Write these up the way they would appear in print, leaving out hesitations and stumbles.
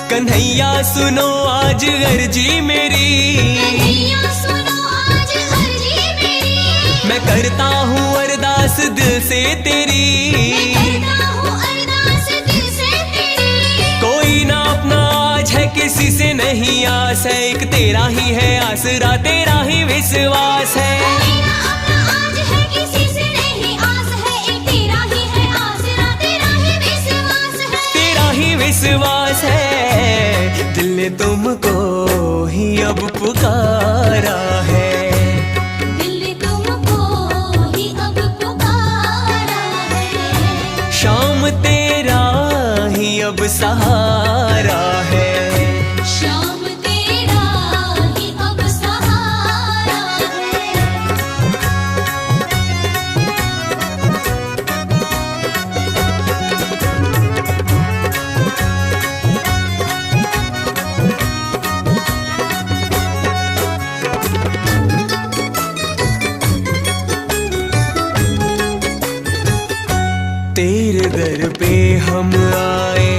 कन्हैया सुनो आज अर्जी मेरी, कन्हैया सुनो आज अर्जी मेरी। मैं करता हूँ अरदास दिल से तेरी, मैं करता हूँ अरदास दिल से तेरी। कोई ना अपना आज है किसी से नहीं आस है, एक तेरा ही है आसरा तेरा ही विश्वास है। कोई ना अपना आज है किसी से नहीं आस है, एक तेरा ही है आसरा तेरा ही विश्वास है। तेरा ही विश्वास है, दिल ने तुमको ही अब पुकारा है, दिल ने तुमको ही अब पुकारा है। शाम तेरा ही अब सहारा है, शाम तेरा ही अब सहारा है। तेरे दर पे हम आए,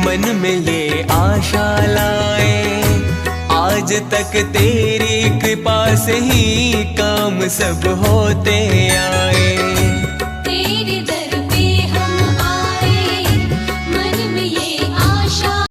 मन में ये आशा लाए, आज तक तेरी कृपा से ही काम सब होते आए।